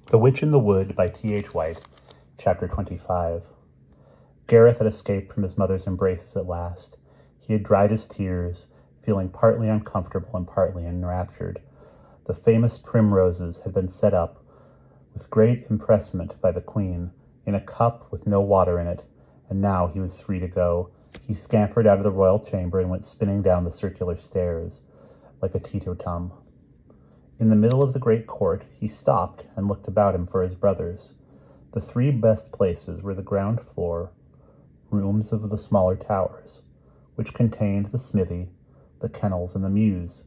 The Witch in the Wood by T.H. White, Chapter 25. Gareth had escaped from his mother's embraces at last. He had dried his tears, feeling partly uncomfortable and partly enraptured. The famous primroses had been set up, with great empressement by the Queen, in a cup with no water in it, and now he was free to go. He scampered out of the royal chamber and went spinning down the circular stairs, like a teetotum. In the middle of the great court, he stopped and looked about him for his brothers. The three best places were the ground floor, rooms of the smaller towers, which contained the smithy, the kennels, and the mews.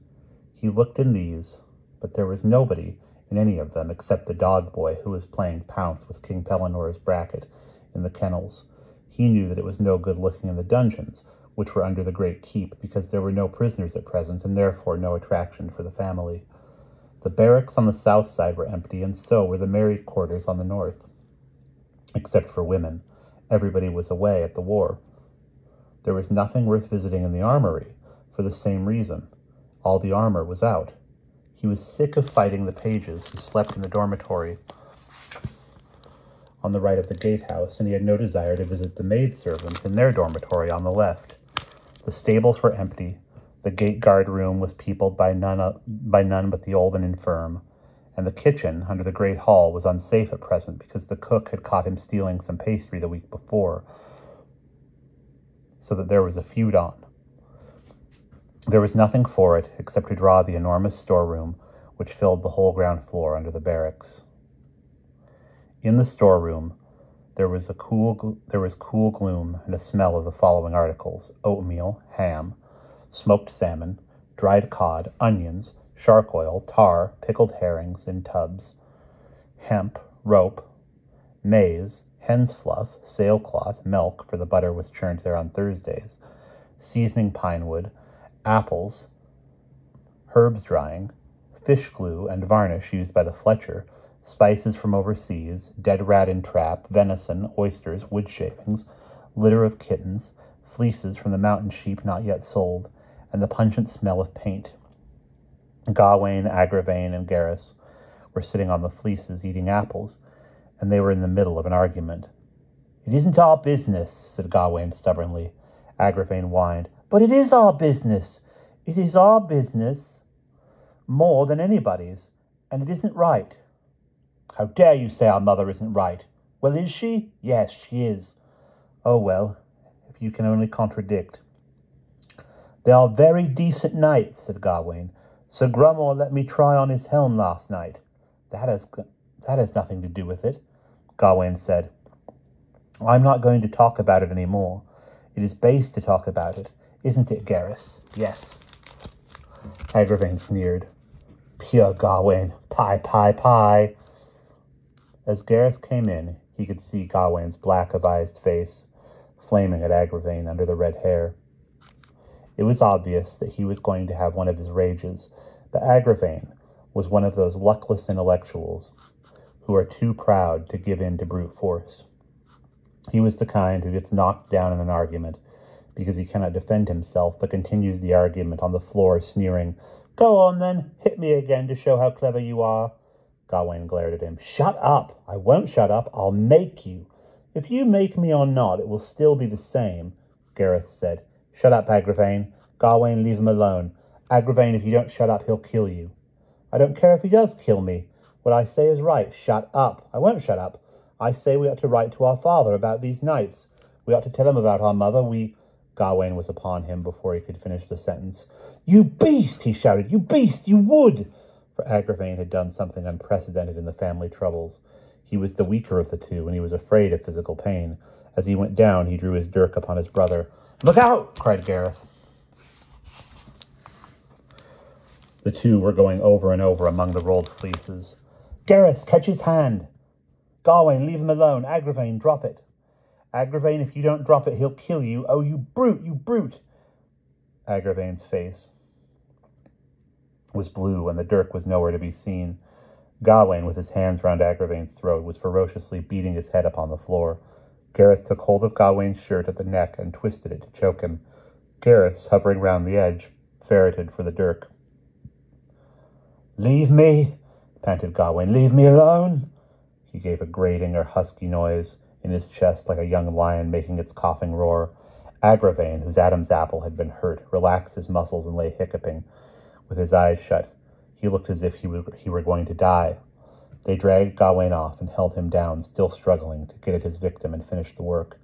He looked in these, but there was nobody in any of them except the dog boy who was playing pounce with King Pellinore's bracket in the kennels. He knew that it was no good looking in the dungeons, which were under the great keep, because there were no prisoners at present, and therefore no attraction for the family. The barracks on the south side were empty, and so were the married quarters on the north. Except for women, everybody was away at the war. There was nothing worth visiting in the armory, for the same reason. All the armor was out. He was sick of fighting the pages who slept in the dormitory on the right of the gatehouse, and he had no desire to visit the maidservants in their dormitory on the left. The stables were empty. The gate guard room was peopled by none but the old and infirm, and the kitchen under the great hall was unsafe at present because the cook had caught him stealing some pastry the week before, so that there was a feud on. There was nothing for it except to draw the enormous storeroom which filled the whole ground floor under the barracks. In the storeroom there was cool gloom and a smell of the following articles: oatmeal, ham, smoked salmon, dried cod, onions, shark oil, tar, pickled herrings in tubs, hemp, rope, maize, hen's fluff, sailcloth, milk, for the butter was churned there on Thursdays, seasoning pine wood, apples, herbs drying, fish glue and varnish used by the Fletcher, spices from overseas, dead rat in trap, venison, oysters, wood shavings, litter of kittens, fleeces from the mountain sheep not yet sold, and the pungent smell of paint. Gawain, Agravain, and Gareth were sitting on the fleeces eating apples, and they were in the middle of an argument. "It isn't our business," said Gawain stubbornly. Agravain whined, "But it is our business. It is our business more than anybody's, and it isn't right." "How dare you say our mother isn't right?" "Well, is she?" "Yes, she is." "Oh, well, if you can only contradict." "They are very decent knights," said Gawain. "Sir Grummore let me try on his helm last night." That has nothing to do with it," Gawain said. "I'm not going to talk about it any more. It is base to talk about it, isn't it, Gareth?" "Yes." Agravain sneered. "Pure Gawain, pie. As Gareth came in, he could see Gawain's black-avised face, flaming at Agravain under the red hair. It was obvious that he was going to have one of his rages, but Agravain was one of those luckless intellectuals who are too proud to give in to brute force. He was the kind who gets knocked down in an argument because he cannot defend himself, but continues the argument on the floor, sneering, "Go on, then, hit me again to show how clever you are." Gawain glared at him. "Shut up!" "I won't shut up. I'll make you." "If you make me or not, it will still be the same," Gareth said. "Shut up, Agravain. Gawain, leave him alone. Agravain, if you don't shut up, he'll kill you." "I don't care if he does kill me. What I say is right. Shut up." "I won't shut up. I say we ought to write to our father about these knights. We ought to tell him about our mother. Gawain was upon him before he could finish the sentence. "You beast!" he shouted. "You beast! You would!" For Agravain had done something unprecedented in the family troubles. He was the weaker of the two, and he was afraid of physical pain. As he went down, he drew his dirk upon his brother. "Look out!" cried Gareth. The two were going over and over among the rolled fleeces. "Gareth, catch his hand!" "Gawain, leave him alone. Agravain, drop it." "Agravain, if you don't drop it, he'll kill you. Oh, you brute, you brute!" Agravain's face was blue, and the dirk was nowhere to be seen. Gawain, with his hands round Agravain's throat, was ferociously beating his head upon the floor. Gareth took hold of Gawain's shirt at the neck and twisted it to choke him. Gareth, hovering round the edge, ferreted for the dirk. "Leave me," panted Gawain. "Leave me alone." He gave a grating or husky noise in his chest like a young lion making its coughing roar. Agravain, whose Adam's apple had been hurt, relaxed his muscles and lay hiccuping with his eyes shut. He looked as if he were going to die. They dragged Gawain off and held him down, still struggling to get at his victim and finish the work.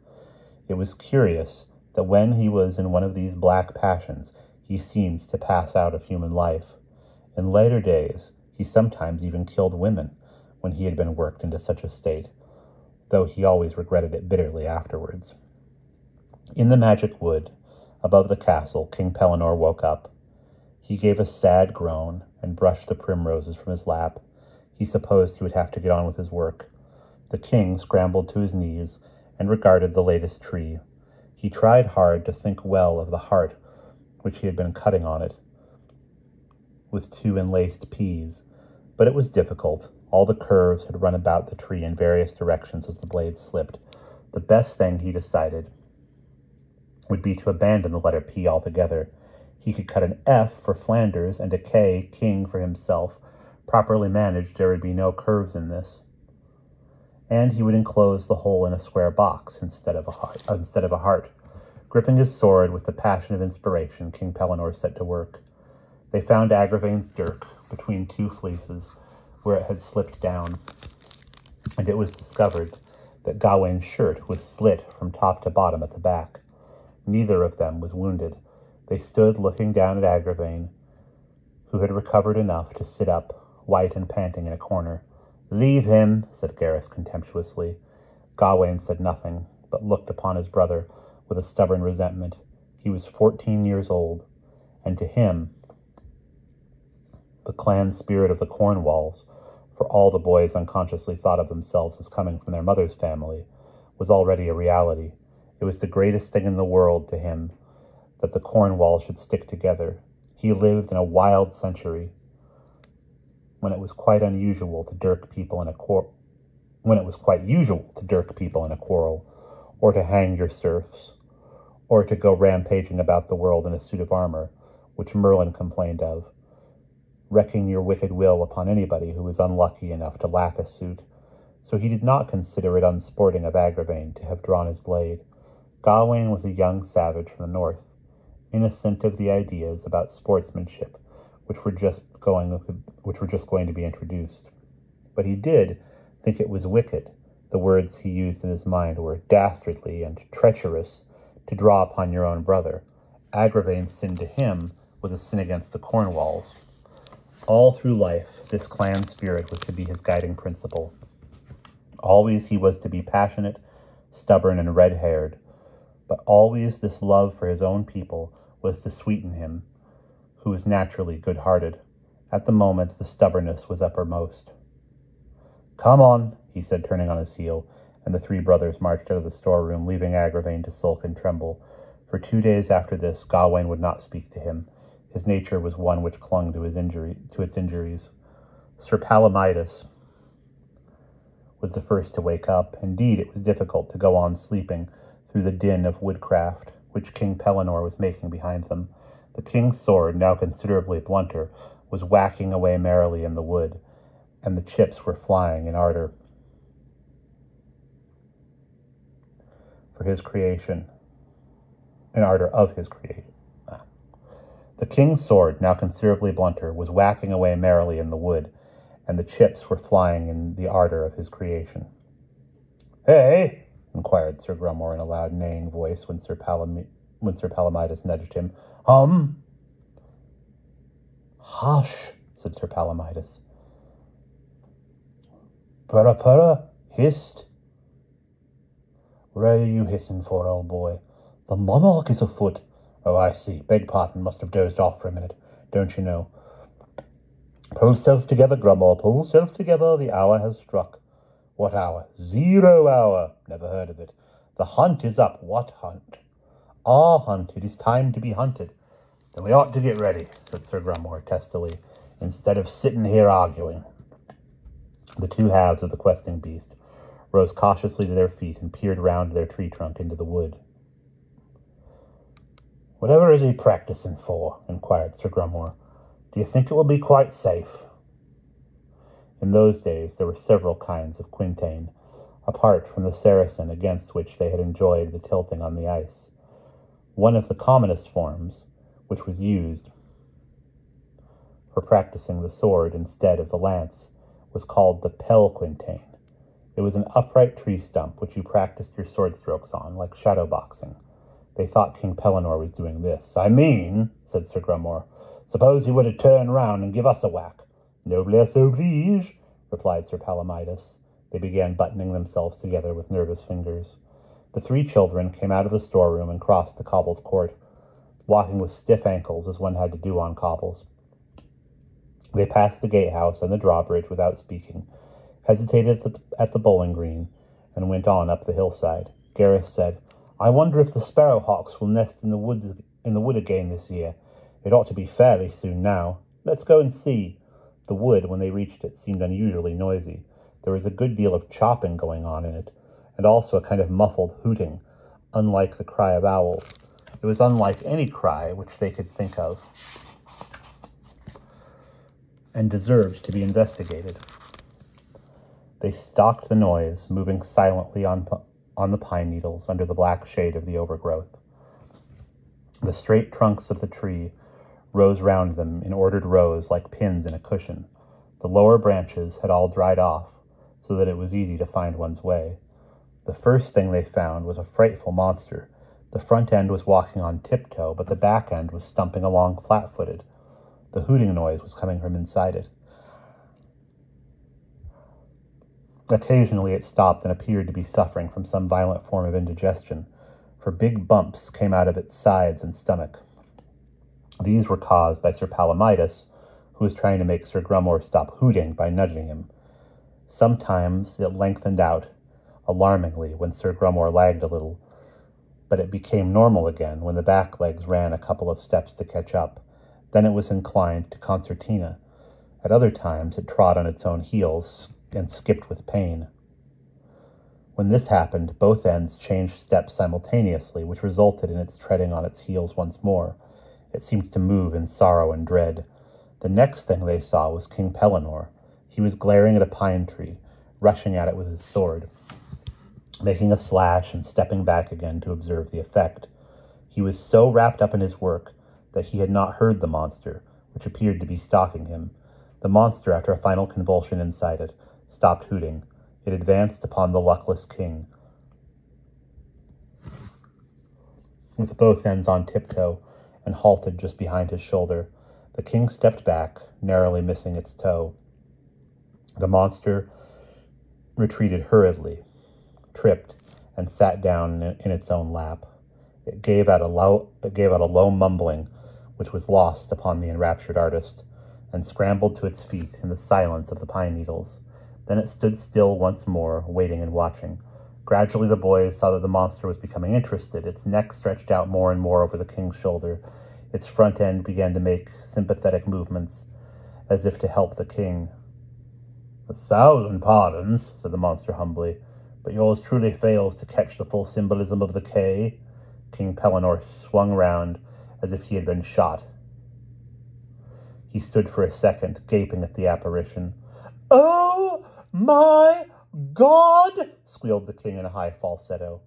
It was curious that when he was in one of these black passions, he seemed to pass out of human life. In later days, he sometimes even killed women when he had been worked into such a state, though he always regretted it bitterly afterwards. In the magic wood, above the castle, King Pellinore woke up. He gave a sad groan and brushed the primroses from his lap. He supposed he would have to get on with his work. The king scrambled to his knees and regarded the latest tree. He tried hard to think well of the heart which he had been cutting on it with 2 enlaced peas, but it was difficult. All the curves had run about the tree in various directions as the blade slipped. The best thing, he decided, would be to abandon the letter P altogether. He could cut an F for Flanders and a K, king, for himself. Properly managed, there would be no curves in this. And he would enclose the whole in a square box instead of a heart. Gripping his sword with the passion of inspiration, King Pellinore set to work. They found Agravain's dirk between 2 fleeces, where it had slipped down, and it was discovered that Gawain's shirt was slit from top to bottom at the back. Neither of them was wounded. They stood looking down at Agravain, who had recovered enough to sit up, white and panting in a corner. "Leave him," said Gareth contemptuously. Gawain said nothing, but looked upon his brother with a stubborn resentment. He was 14 years old, and to him, the clan spirit of the Cornwalls, for all the boys unconsciously thought of themselves as coming from their mother's family, was already a reality. It was the greatest thing in the world to him that the Cornwalls should stick together. He lived in a wild century when it was quite unusual to dirk people in a quarrel, or to hang your serfs, or to go rampaging about the world in a suit of armor, which Merlin complained of, wrecking your wicked will upon anybody who was unlucky enough to lack a suit. So he did not consider it unsporting of Agravain to have drawn his blade. Gawain was a young savage from the north, innocent of the ideas about sportsmanship which were just going to be introduced. But he did think it was wicked. The words he used in his mind were dastardly and treacherous to draw upon your own brother. Agravain's sin to him was a sin against the Cornwalls. All through life, this clan spirit was to be his guiding principle. Always he was to be passionate, stubborn, and red-haired, but always this love for his own people was to sweeten him, who was naturally good-hearted. At the moment, the stubbornness was uppermost. "Come on," he said, turning on his heel, and the 3 brothers marched out of the storeroom, leaving Agravain to sulk and tremble. For 2 days after this, Gawain would not speak to him. His nature was one which clung to its injuries. Sir Palomides was the first to wake up. Indeed, it was difficult to go on sleeping through the din of woodcraft which King Pellinore was making behind them. The king's sword, now considerably blunter, was whacking away merrily in the wood, and the chips were flying in ardor of his creation. The king's sword, now considerably blunter, was whacking away merrily in the wood, and the chips were flying in the ardor of his creation. "Hey!" inquired Sir Grummore in a loud, neighing voice when Sir Palomides nudged him. "Hush," said Sir Palomides. "Purra, hist." "What are you hissing for, old boy?" "The monarch is afoot." "Oh, I see. Beg pardon, must have dozed off for a minute. Don't you know?" "Pull self together, Grummore, pull self together. The hour has struck." "What hour?" "0 hour." "Never heard of it." "The hunt is up." "What hunt?" "Our hunt. It is time to be hunted." "Then we ought to get ready," said Sir Grummore testily, "instead of sitting here arguing." The 2 halves of the questing beast rose cautiously to their feet and peered round their tree trunk into the wood. "Whatever is he practicing for?" inquired Sir Grummore. "Do you think it will be quite safe?" In those days there were several kinds of quintain, apart from the Saracen against which they had enjoyed the tilting on the ice. One of the commonest forms, which was used for practicing the sword instead of the lance, was called the pel quintain. It was an upright tree stump which you practiced your sword strokes on, like shadow boxing. They thought King Pellinore was doing this. "I mean," said Sir Grummore, "suppose he were to turn round and give us a whack." "Noblesse oblige," replied Sir Palomides. They began buttoning themselves together with nervous fingers. The three children came out of the storeroom and crossed the cobbled court, walking with stiff ankles as one had to do on cobbles. They passed the gatehouse and the drawbridge without speaking, hesitated at the bowling green, and went on up the hillside. Gareth said, "I wonder if the sparrowhawks will nest in the wood again this year. It ought to be fairly soon now. Let's go and see." The wood, when they reached it, seemed unusually noisy. There was a good deal of chopping going on in it, and also a kind of muffled hooting, unlike the cry of owls. It was unlike any cry which they could think of, and deserved to be investigated. They stalked the noise, moving silently on the pine needles under the black shade of the overgrowth. The straight trunks of the tree rose round them in ordered rows like pins in a cushion. The lower branches had all dried off, so that it was easy to find one's way. The first thing they found was a frightful monster. The front end was walking on tiptoe, but the back end was stumping along flat-footed. The hooting noise was coming from inside it. Occasionally it stopped and appeared to be suffering from some violent form of indigestion, for big bumps came out of its sides and stomach. These were caused by Sir Palomides, who was trying to make Sir Grummore stop hooting by nudging him. Sometimes it lengthened out alarmingly when Sir Grummore lagged a little, but it became normal again when the back legs ran a couple of steps to catch up. Then it was inclined to concertina. At other times it trod on its own heels and skipped with pain. When this happened, both ends changed steps simultaneously, which resulted in its treading on its heels once more. It seemed to move in sorrow and dread. The next thing they saw was King Pellinore. He was glaring at a pine tree, rushing at it with his sword, making a slash and stepping back again to observe the effect. He was so wrapped up in his work that he had not heard the monster, which appeared to be stalking him. The monster, after a final convulsion inside it, stopped hooting. It advanced upon the luckless king, with both ends on tiptoe, and halted just behind his shoulder. The king stepped back, narrowly missing its toe. The monster retreated hurriedly, tripped, and sat down in its own lap. It gave out a low mumbling, which was lost upon the enraptured artist, and scrambled to its feet in the silence of the pine needles. Then it stood still once more, waiting and watching. Gradually the boys saw that the monster was becoming interested. Its neck stretched out more and more over the king's shoulder. Its front end began to make sympathetic movements, as if to help the king. "1,000 pardons," said the monster humbly, "but yours truly fails to catch the full symbolism of the K." King Pellinore swung round as if he had been shot. He stood for a second, gaping at the apparition. "Oh, my God!" squealed the king in a high falsetto.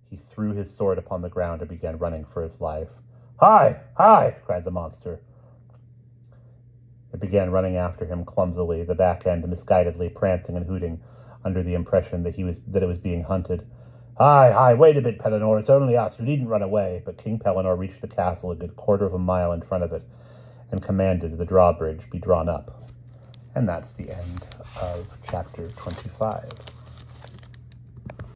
He threw his sword upon the ground and began running for his life. "Hi! Hi!" cried the monster. It began running after him clumsily, the back end misguidedly prancing and hooting, under the impression that it was being hunted. "Hi! Hi! Wait a bit, Pellinore. It's only us. You needn't run away." But King Pellinore reached the castle a good quarter of a mile in front of it, and commanded the drawbridge be drawn up. And that's the end of chapter 25.